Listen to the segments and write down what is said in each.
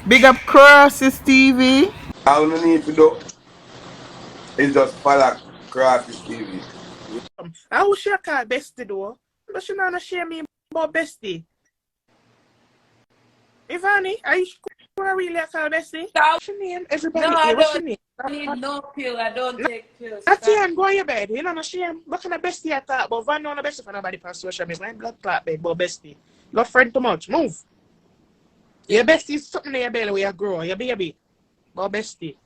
Big up Crosses TV. All you need to do is just follow Crosses TV. I wish you call Bestie though. But she not share me about Bestie. Vany, are you sure really call Bestie? What's your name? Everybody No, I here, what's your don't name? need no pill. I don't take pills. Natty and go to your bed. You know, no shame. What kind of Bestie I talk about? Vany on the Bestie for nobody pass social media. I'm blood clot bed about Bestie. Your friend too much. Move. Your Bestie is something in your belly where you grow. Your baby. About Bestie.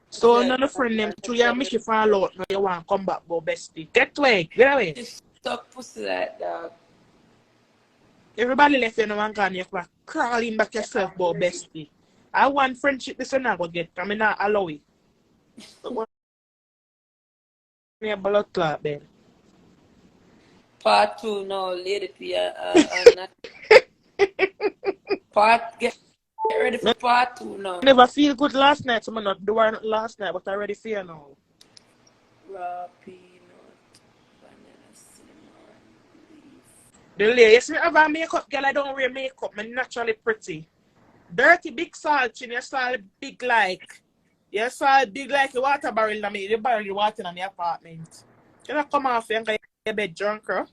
So none of friend them to you miss you fall out. Now you want to come back about Bestie. Get away. Get away. Just stop pussy like dog. Everybody left you no one gone. You can crawling back yourself about Bestie. I want friendship this one I go get. I mean not allow it. Your blood clot bed. Part 2 now, Lady P get ready for part 2 now. I never feel good last night, so I'm not doing it last night, but I already feel now. Raw peanut, vanilla, cinnamon, leaf. The lady, you see me have a makeup, girl, I don't wear makeup, I'm naturally pretty. Dirty, big salt, you salt big like. You salt big like a water barrel in me, the barrel you water in the apartment. You not come off and get your bed drunk, huh?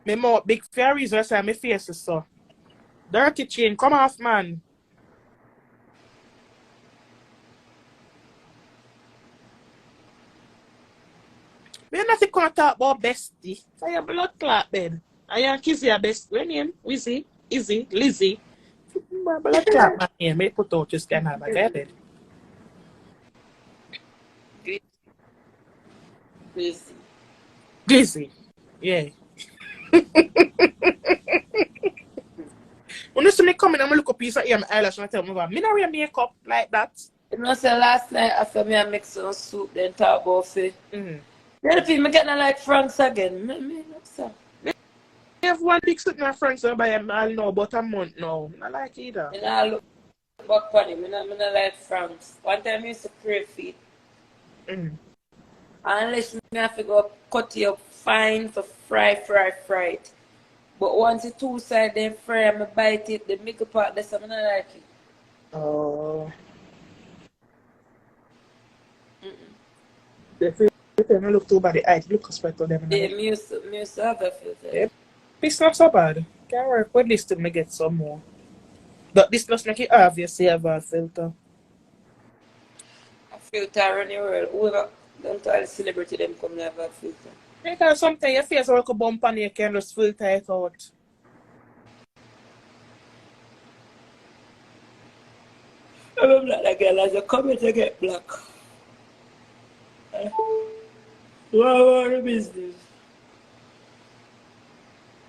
My mouth big fairies, I say my face is so. Dirty chain, come off, man. We're not going to talk about Bestie. So your blood clot bed. I am kiss your best. What name? Wizzy? Izzy? Lizzie? My blood clot my name. May put out just kind of my bed. Busy. Glizzy. Yeah. When you see me coming, I'm going to look a piece of ear, my eyelash, and I tell me, I don't wear makeup like that. You know, say last night after me I make some soup, then talk about it. Mm-hmm. Then if you get like Franks again, me not so. I have one big suit in my friends, so I'll know about a month now. I like either. And I look back on him, I not like Franks. One time I used to crave feet. Mm. Unless me have to go cut you up fine for fry it. But once the two side then fry and I bite it, the middle part that's I'm not like it. Oh. The filter don't look too bad. The eye look respect to them. Yeah, me used to have a filter. Yeah. It's not so bad. Can work with this to me get some more. But this must make it obvious you have a filter. A filter around the world. Whoever don't tell the celebrity them come and have a filter. Because sometimes your face will bump and you can just filter it out. I'm not that girl as a come to get black. What the business?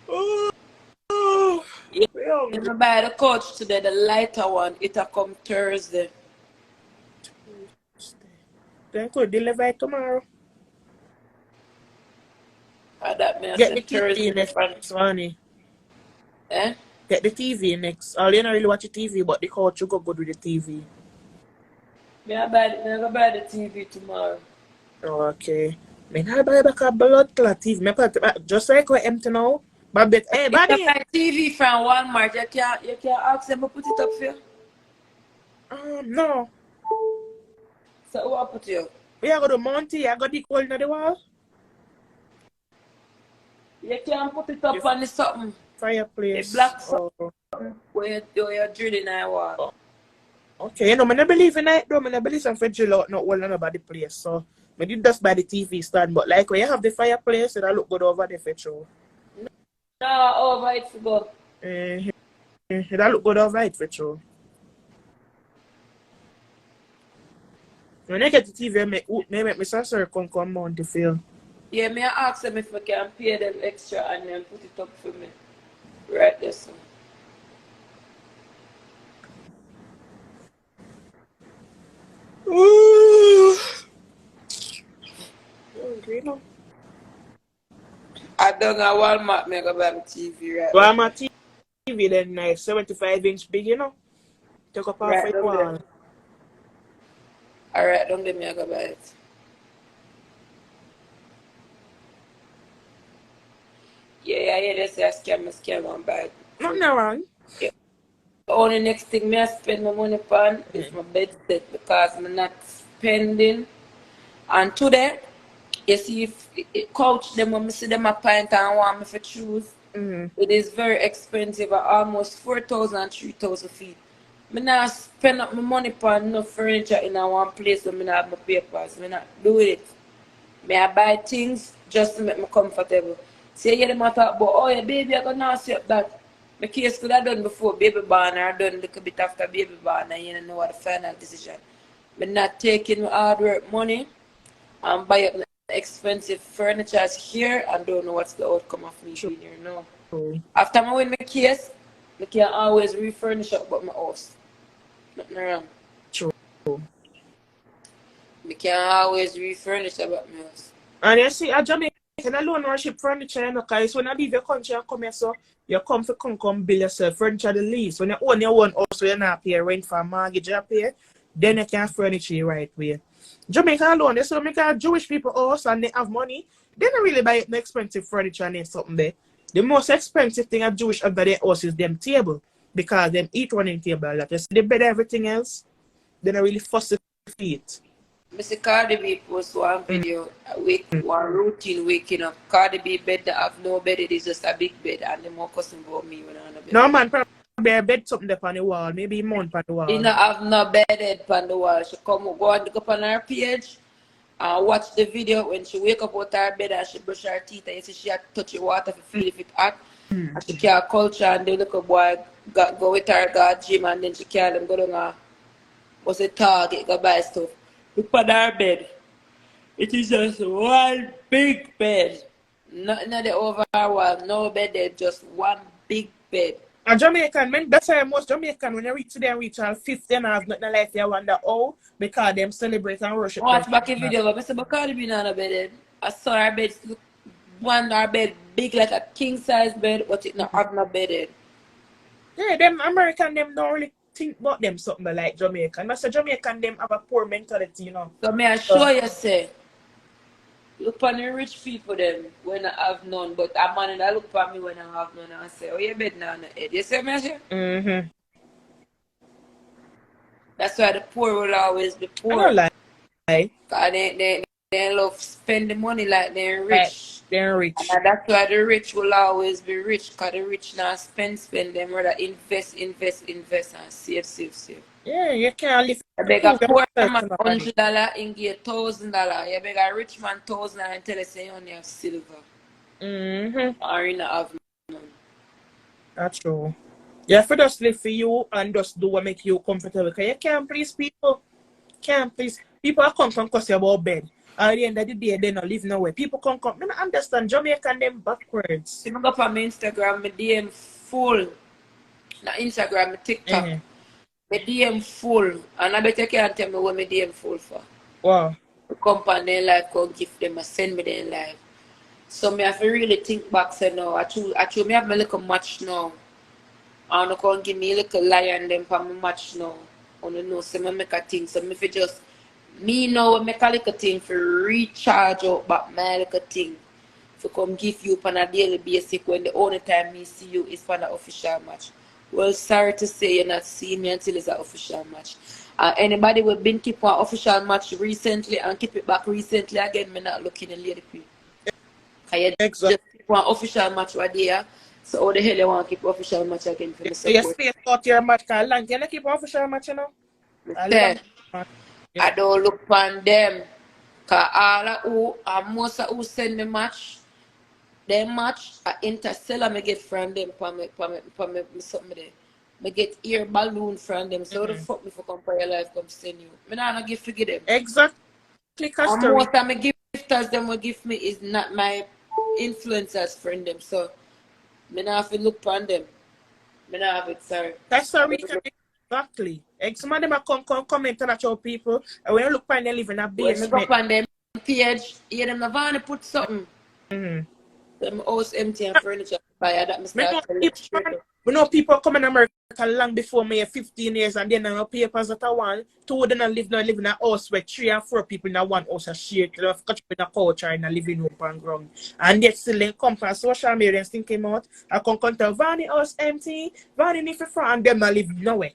Oh. Yeah. If I buy the couch today, the lighter one, it'll come Thursday. Then could deliver it tomorrow. That means Get the Thursday TV next, Vany. Eh? Get the TV next. All you don't really watch the TV, but the couch you go good with the TV. I go buy the TV tomorrow. Okay. I buy back a blood clot TV. Just like we're empty now. But hey, If buddy. you buy TV from Walmart, you can ask them to put it up for you. No. So what put you? We are going to Monty. I got the hole in the wall. You can put it up on the something. Fireplace. The black something where you're drilling in the wall. Okay, you know, I don't believe in it though. I don't believe in drill out not well nobody place. So I did just buy the TV stand, but like when you have the fireplace, it'll look good over the fetcho. No, over it for go. It'll look good over it fetcho. When I get the TV, I make my sister come on the film. Yeah, me I ask them if I can pay them extra and then put it up for me. Right there, so. Ooh. Hungry now. I don't know Walmart, me go buy my TV right. Walmart TV then nice, 75-inch big, you know. Take up half Right, the wall. Alright, don't give me a go buy it. Yeah, they say I scam and buy Nothing furniture. wrong. Yeah. The only next thing me I spend my money on is my bed set because I'm not spending. And today, you see, if couch them when I see them a pint and want me to choose, it is very expensive at almost 4,000, 3,000 feet. I not spend up my money on no furniture in a one place where I have my papers. I not do it. I buy things just to make me comfortable. Say yeah, them a talk about, oh yeah, baby, I gonna see up that. My case could have done before baby born or done a little bit after baby born and you don't know what the final decision. But not taking my hard work money and buy up expensive furniture here and don't know what's the outcome of me True. being here now. After I win my case, I can always refurnish up but my house. Nothing wrong. True. I can always refurnish about my house. And you see, a Jamaican alone worship furniture, you know, because when you leave your country and come here, so you come to come build yourself furniture the least. When you own your own house, you not pay rent for a mortgage, you pay, then you can furniture the right way. Jamaica alone, they so make a Jewish people house and they have money, they don't really buy the expensive furniture and something there. The most expensive thing a Jewish under their house is them table. Because them eat running table that. You see the bed everything else, they don't really fuss the feet. Mr. Cardi B post one video, one routine waking up. Cardi B bed that have no bed, it is just a big bed, and the more custom about me when I'm on a bed. No man, probably a bed something up on the wall, maybe mount on the wall. He not have no bedded on the wall. She come go and look up on her page and watch the video when she wake up out her bed and she brush her teeth and you see she had to touch the water to feel if it hot. And she can't culture and the little boy go with her go gym and then she can't them go down and what's it Target go buy stuff. Look on her bed. It is just one big bed. Nothing at the overall, no bed there, just one big bed. A Jamaican, man, that's why most Jamaican, when you reach to them, reach all 50 and have nothing like you wonder how, because them celebrate and worship. Watch back a video, but Mr. Bacardi be on a bed. I saw her bed, look, one our bed big like a king size bed, but it not have no bed. Yeah, them American, them don't really think about them something like Jamaican. But so Jamaican, them have a poor mentality, you know. So may I show you, say, look on the rich people them when I have none, but a man that look for me when I have none and say, oh, your bed now on the head. You see me, I say? That's why the poor will always be poor. I don't lie. Because they love spending money like they're rich. They're rich. And that's why the rich will always be rich. Because the rich now spend. Them rather invest, and save. Yeah, you can't live. You beg a poor man $100 and get $1,000. You beg a rich man $1,000 and tell us you only have silver. Or you not have none. That's true. You have to just live for you and just do what make you comfortable. Because you can't please people. Can't please. People are come because you about bed. At the end of the day, they don't live nowhere. People come. I don't understand Jamaican them backwards. See, I go on my Instagram, my DM full. Not Instagram, my TikTok. My DM full. And I bet you can't tell me what my DM full for. Wow. I come on their life, go give them, I send me their life. So I have to really think back, say no. I choose me have my little match now. I want to come give me a little lion them for my match now. I want to know, so I make a thing. So if it just, me now make a little thing for recharge out back my little thing. To come give you on a daily basis when the only time me see you is for an official match. Well, sorry to say you're not seeing me until it's an official match. Anybody who been keep one official match recently and keep it back recently again, me not looking in lady people. Exactly. Just keep one official match right there. So how the hell you want to keep official match again for me support? You space out your match because long can you keep official match, you know? I don't look on them. Because all of who and most of who send the match, them match, I interstellar me get from them for me something there. Me get ear balloon from them. So the fuck me for come for your life come send you. Me not give to give them. Exactly. And most of my gifters them will give me is not my influencers friend them. So me not have to look on them. Me not have it, sorry. That's how we can exactly. Some of them are comment on our people, and when you look on them live in a basement. When I go on them page, hear them Vany put something. Them house empty and furniture buy that. We know people come in America long before me 15 years and then no papers that I want. Two of them live in a house where 3 and 4 people in one house are shared. They have got in a couch or in a living room and ground. And yet still they come from social media and still came out. I come tell Vany house empty, Vany need for front and them not live nowhere.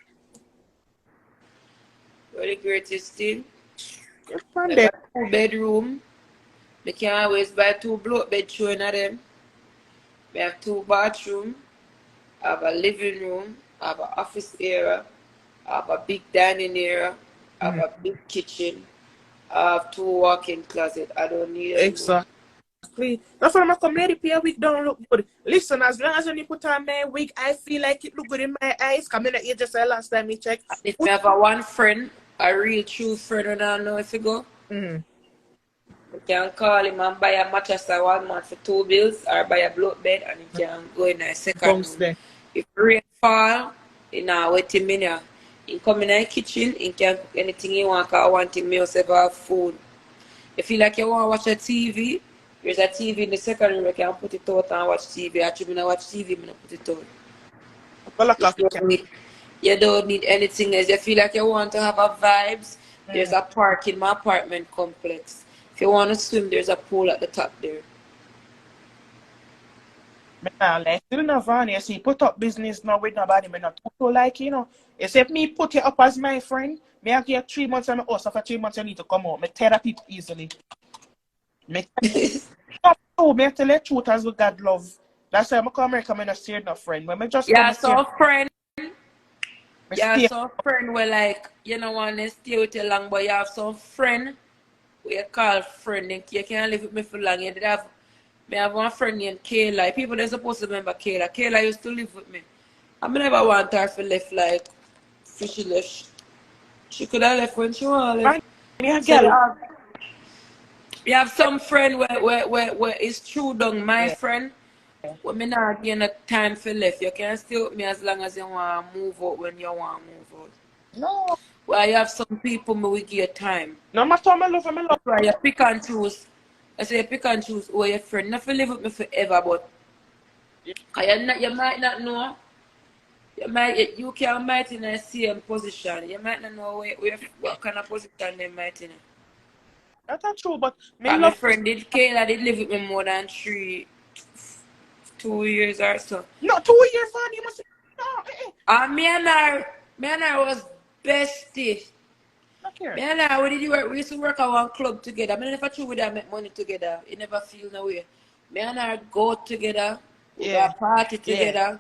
Well, the greatest thing. Good I from them. got 2 bedroom. I can always buy 2 block bed showing at them. We have 2 bathroom. I have a living room. I have an office area. I have a big dining area. I have a big kitchen. I have 2 walk-in closet. I don't need any more. Exactly. That's why I'm come ready pay wig don't look good. Listen, as long as when you put on my wig, I feel like it look good in my eyes. Come in here just last time we checked. If I have a one friend, a real true friend, and I don't know if you go, Mm-hmm. you can call him and buy a mattress for 1 month for 2 bills or buy a block bed and you can go in a second Bounce room. there. If rain fall, you know, wait a minute. You come in the kitchen, you can cook anything you want, because I want him myself have food. You feel like you want to watch a TV, there's a TV in the second room, you can put it out and watch TV. Actually, when I watch TV, I put it out. You don't need anything else. You feel like you want to have a vibes, there's a park in my apartment complex. If you want to swim, there's a pool at the top there. Like, still not Vany. You see, put up business now with nobody. Me not so like, you know. Except me put you up as my friend, me I give you 3 months and me house. After 3 months you need to come out. Me therapy easily. Me tell you the truth as we God love. That's why I come to America, I'm not steer no friend. When me just Yeah, come so friend. Yeah, stay. some friend where like, you don't want to stay with you long, but you have some friend where you call friend and you can't live with me for long. Me have one friend named Kayla. People are supposed to remember Kayla. Kayla used to live with me. I never want her to left like fishy left. She could have left when she want to left. So you have some friend where it's true down my friend. When me not give no time for left, you can stay with me as long as you want to move out when you want to move out. No. Well, you have some people me will give you time. No matter how I love him, I love That's why you pick and choose. I say you pick and choose who your friend. Not to live with me forever, but you might not know. You might in the same position. You might not know what kind of position they might in. That's true, but My friend Kayla did live with me more than 2 years or so. No, 2 years, Vany. You must no. Me and her was bestie. Me and her, we used to work at one club together. I never true with her make money together. You never feel no way. Me and her go together. We go party together.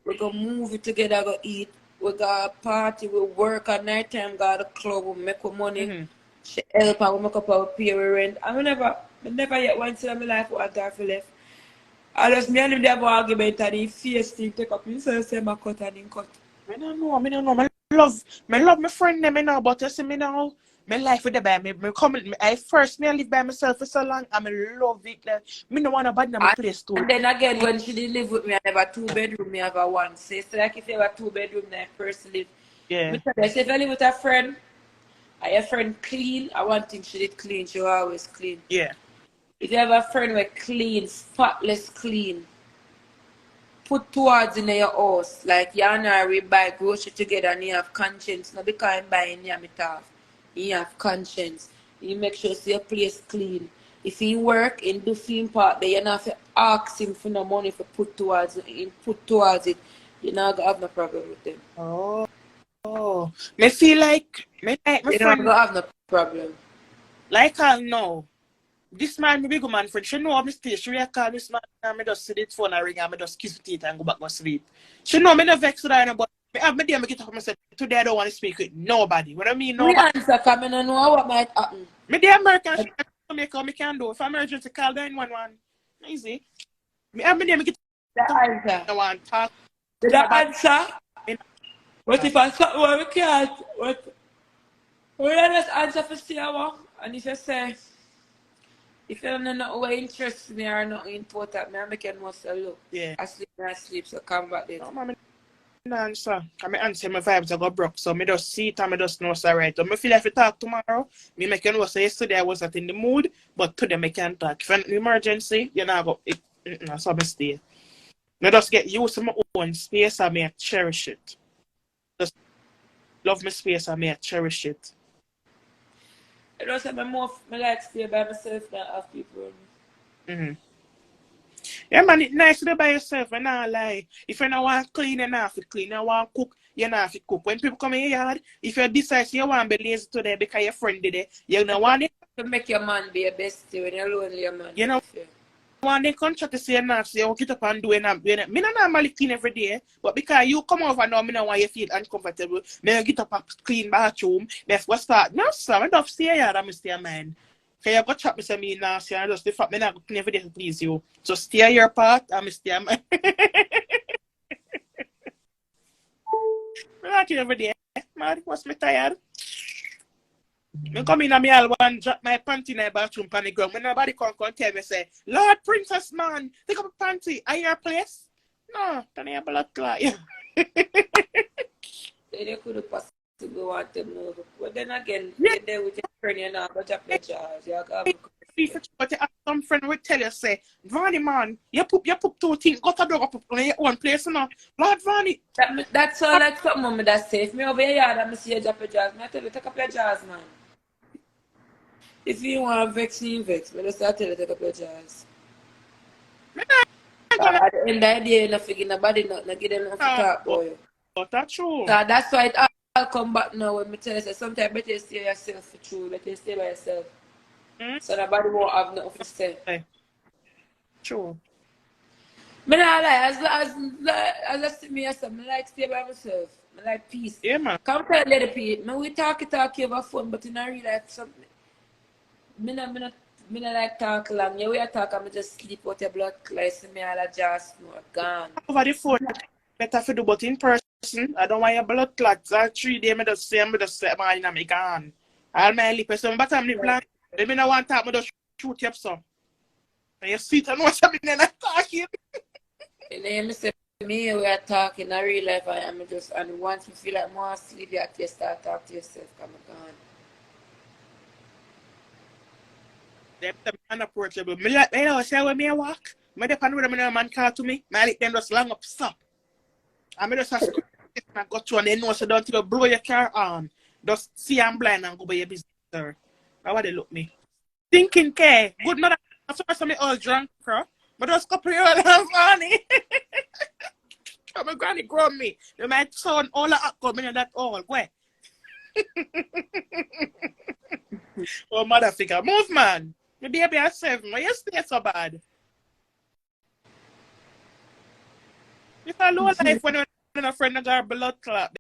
We go movie together, go eat. We go party, we work at night time, go to the club, we make money. She help her, we make up our pay, we rent. I never yet once in my life want her to left. I just me and him have an argument and he face thing take up himself, say my cut and him cut. I don't know. I love my friend them now, but you see me now, my life with the bad. Me live by myself for so long, and I love it. Like, me no want to bad in my place too. And then again, when she did live with me, I have a 2 bedroom, me have a 1. So it's like if you have a 2 bedroom, then first live. Yeah. I say if I live with a friend, and your friend clean, I want thing she did clean, she always clean. Yeah. If you have a friend who clean, spotless clean, put towards in your house, like you and her we buy grocery together and you have conscience, not because I'm buying you you have conscience. You make sure your place clean. If he work in the film part there, you don't have to ask him for no money for put towards it. You're not gonna have no problem with them. Oh. Me feel like my You're friend not gonna have no problem. like I know. This man, my big man friend, she know I'm stay. She really call this man and I just see the phone and ring and I just kiss it and go back to sleep. She know me not vex with her, but I get up and say, today I don't want to speak with nobody. What I mean, nobody. We answer because I don't know what might happen. Me the American she make me can do. If I'm emergency, call 911. Easy. Me get The answer. I want to talk. The answer. What if I something where we can't? What? We just answer for CR1. And if you say, if you don't know what interests me or not important, I make it most look. Yeah. I sleep, so come back there. No, man, I answer. I answer my vibes I got broke. So I just see it and I just know it's alright. So I feel like if we talk tomorrow, me make you know so yesterday I wasn't in the mood, but today I can talk. If an emergency, you know go so I stay. I just get used to my own space and I cherish it. Just love my space and I cherish it. I don't say I like stay by myself than have people around me. Mm-hmm. Yeah, man, it's nice to be by yourself. And not lie. If you don't want to clean, you don't have to clean. You want to cook, you don't have to cook. When people come in your yard, if you decide you want to be lazy today because your friend did it, you don't want it. To make your man be a bestie when you're lonely, your man. You know, when they contract to say you're not, so you get up and do it. Me not normally clean every day, but because you come over now, me don't want you feel uncomfortable. Me get up and clean bathroom. That's what start. No, sir, I don't stay here. I'm stay man. Because you go chat me say me nasty and just the fact me not go clean every day to please you. So stay your part. I'm stay man. I not clean every day. Man, what's me tired? I come in and me all one drop my panty in the bathroom pan the ground. When nobody come tell me say, Lord Princess man, take up a panty. Are your place? No, don't have blood clot. Then you could have possibly want to move. But then again, you're there with your friend, you're not going to play jazz. You're going but some friend will tell you, say, Vany man, you put 2 things, got a dog up on your own place, you know. Lord Vany. That's all like something that's safe. Me over here, I'm see you drop your jazz. I tell you, take up your jazz, man. If you want to vex, you vex. But just I tell you, take up your jazz. At the end of the day, you figure nobody not give them nothing to talk about you. But that's true. So that's why it all come back now when me tell you, sometimes better you stay yourself for true, better you stay by yourself. So nobody won't have nothing to say. True. But I like, as I see me, I like stay by myself. I like peace. Yeah, man. Come tell the other people. We talk over phone, but in real life, something. Me not like talk long. Yeah, we are talking, I just sleep out your blood clots. Me all adjust more gone. Over the phone, better to do, but in person, I don't want your blood clots. All 3 days, I just say, man, I'm gone. All my lips, so but I'm the plan. Maybe no want to talk, I just shoot you up some. And you sit and watch me and I'm talking. And then me say, me we are talking in real life, I am just, and once you feel like more sleep, you have to start talking to yourself, come on. They're unapproachable. Me like, you know, say when me walk, me depend with them and a man call to me, my let them just long up, stop. And me just ask and go through and they know so don't you blow your car on. Just see I'm blind and go by your business, sir. How would they look me? Thinking care. Good mother. That's why I'm all drunk, bro. But just couple years old and funny. My granny grow me. They might sound all that coming in that all. Where? Oh, motherfucker. Move, man. My baby at 7. Why you stay so bad? It's a low life when a friend got blood clot.